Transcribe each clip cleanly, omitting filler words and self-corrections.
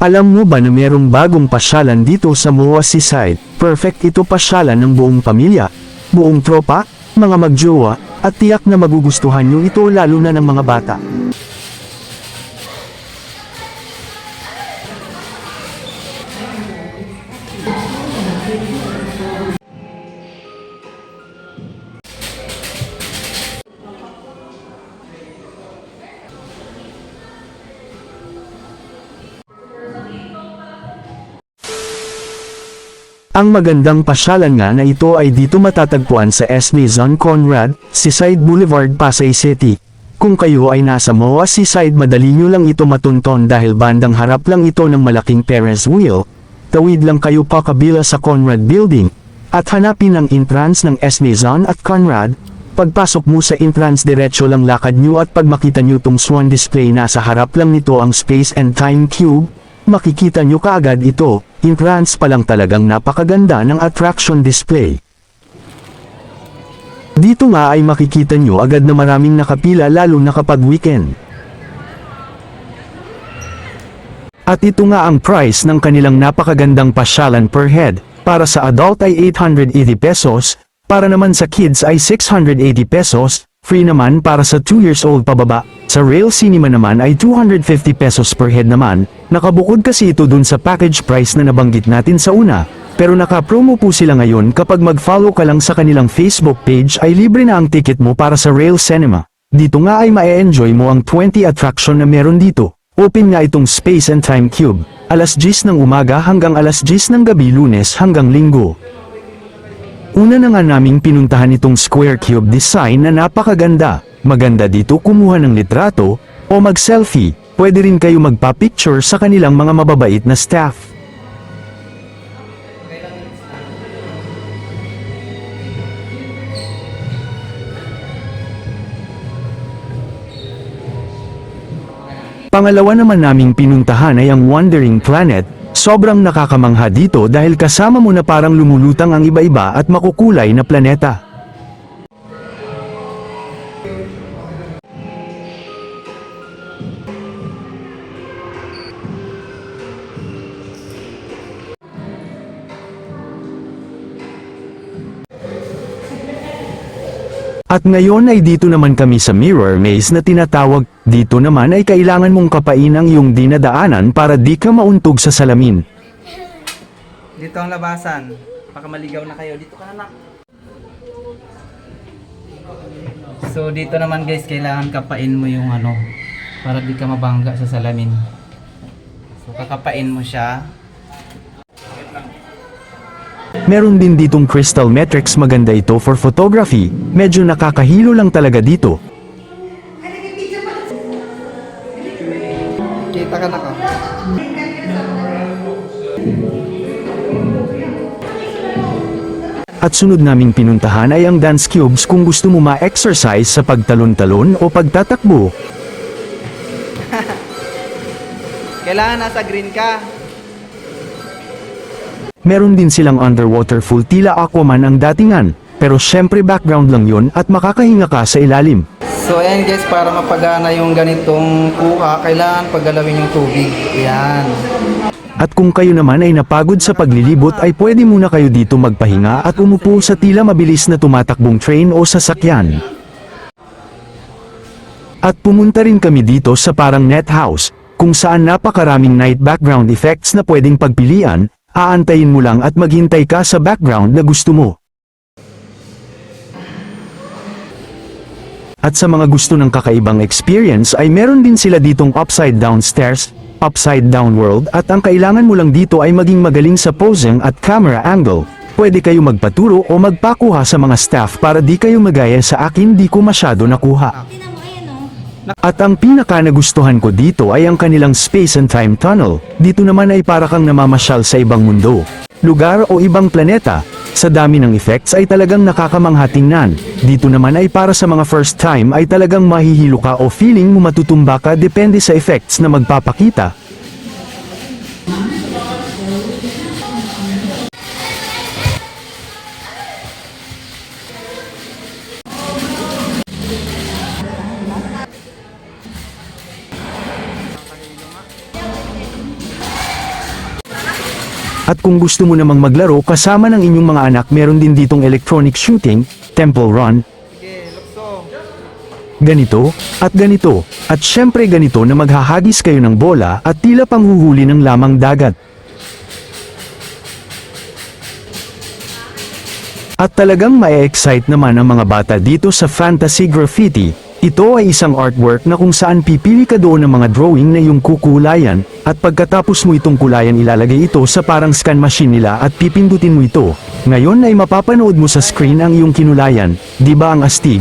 Alam mo ba na merong bagong pasyalan dito sa MOA Seaside? Perfect ito pasyalan ng buong pamilya, buong tropa, mga magjowa, at tiyak na magugustuhan nyo ito lalo na ng mga bata. Ang magandang pasyalan nga na ito ay dito matatagpuan sa SB Zone Conrad, Seaside Boulevard, Pasay City. Kung kayo ay nasa MOA Seaside, madali nyo lang ito matunton dahil bandang harap lang ito ng malaking Ferris wheel. Tawid lang kayo pa kabila sa Conrad Building, at hanapin ang entrance ng SB Zone at Conrad. Pagpasok mo sa entrance, diretso lang lakad nyo at pag makita nyo tong swan display, nasa harap lang nito ang Space and Time Cube. Makikita nyo kaagad ito. Entrance pa lang talagang napakaganda ng attraction display. Dito nga ay makikita nyo agad na maraming nakapila lalo na kapag weekend. At ito nga ang price ng kanilang napakagandang pasyalan per head. Para sa adult ay 880 pesos, para naman sa kids ay 680 pesos, free naman para sa 2 years old pababa. Sa Rail Cinema naman ay 250 pesos per head naman. Nakabukod kasi ito dun sa package price na nabanggit natin sa una. Pero naka-promo po sila ngayon, kapag mag-follow ka lang sa kanilang Facebook page ay libre na ang ticket mo para sa Rail Cinema. Dito nga ay ma-enjoy mo ang 20 attraction na meron dito. Open nga itong Space and Time Cube, alas 10 ng umaga hanggang alas 10 ng gabi, Lunes hanggang Linggo. Una na nga naming pinuntahan itong square cube design na napakaganda. Maganda dito kumuha ng litrato o mag-selfie. Pwede rin kayo magpa-picture sa kanilang mga mababait na staff. Pangalawa naman naming pinuntahan ay ang Wandering Planet. Sobrang nakakamangha dito dahil kasama mo na parang lumulutang ang iba-iba at makukulay na planeta. At ngayon ay dito naman kami sa Mirror Maze na tinatawag. Dito naman ay kailangan mong kapain ang iyong dinadaanan para di ka mauntog sa salamin. Dito ang labasan. Baka maligaw na kayo. Dito ka na. So dito naman guys, kailangan kapain mo yung ano, para di ka mabangga sa salamin. So kakapain mo siya. Meron din ditong Crystal Metrics, maganda ito for photography. Medyo nakakahilo lang talaga dito. Kita ka na ka. At sunod naming pinuntahan ay ang dance cubes kung gusto mo ma-exercise sa pagtalon-talon o pagtatakbo. Kailangan nasa green ka. Meron din silang underwater pool, tila Aquaman ang datingan. Pero syempre background lang yon at makakahinga ka sa ilalim. So ayan guys, para mapagana yung ganitong kuha, kailangan paggalawin yung tubig. Ayan. At kung kayo naman ay napagod sa paglilibot ay pwede muna kayo dito magpahinga at umupo sa tila mabilis na tumatakbong train o sasakyan. At pumunta rin kami dito sa parang net house, kung saan napakaraming night background effects na pwedeng pagpilian. Aantayin mo lang at maghintay ka sa background na gusto mo. At sa mga gusto ng kakaibang experience ay meron din sila ditong upside down stairs, upside down world, at ang kailangan mo lang dito ay maging magaling sa posing at camera angle. Pwede kayo magpaturo o magpakuha sa mga staff para di kayo magaya sa akin, di ko masyado nakuha. At ang pinaka nagustuhan ko dito ay ang kanilang Space and Time Tunnel. Dito naman ay para kang namamasyal sa ibang mundo, lugar o ibang planeta. Sa dami ng effects ay talagang nakakamangha tingnan. Dito naman ay para sa mga first time ay talagang mahihilo ka o feeling mo matutumba ka, depende sa effects na magpapakita. At kung gusto mo namang maglaro kasama ng inyong mga anak, meron din ditong electronic shooting, temple run, ganito, at syempre ganito na maghahagis kayo ng bola at tila panghuhuli ng lamang dagat. At talagang mae-excite naman ang mga bata dito sa Fantasy Graffiti. Ito ay isang artwork na kung saan pipili ka doon ng mga drawing na iyong kukulayan, at pagkatapos mo itong kulayan ilalagay ito sa parang scan machine nila at pipindutin mo ito. Ngayon ay mapapanood mo sa screen ang iyong kinulayan, di ba ang astig?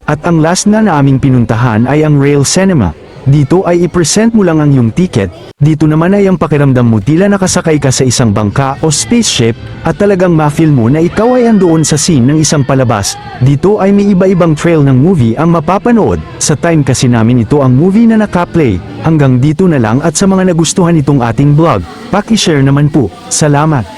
At ang last na aming pinuntahan ay ang Rail Cinema. Dito ay i-present mo lang ang iyong ticket, dito naman ay ang pakiramdam mo tila nakasakay ka sa isang bangka o spaceship, at talagang ma-feel mo na ikaw ay andoon sa scene ng isang palabas. Dito ay may iba-ibang trail ng movie ang mapapanood, sa time kasi namin ito ang movie na naka-play. Hanggang dito na lang, at sa mga nagustuhan itong ating vlog, paki-share naman po. Salamat!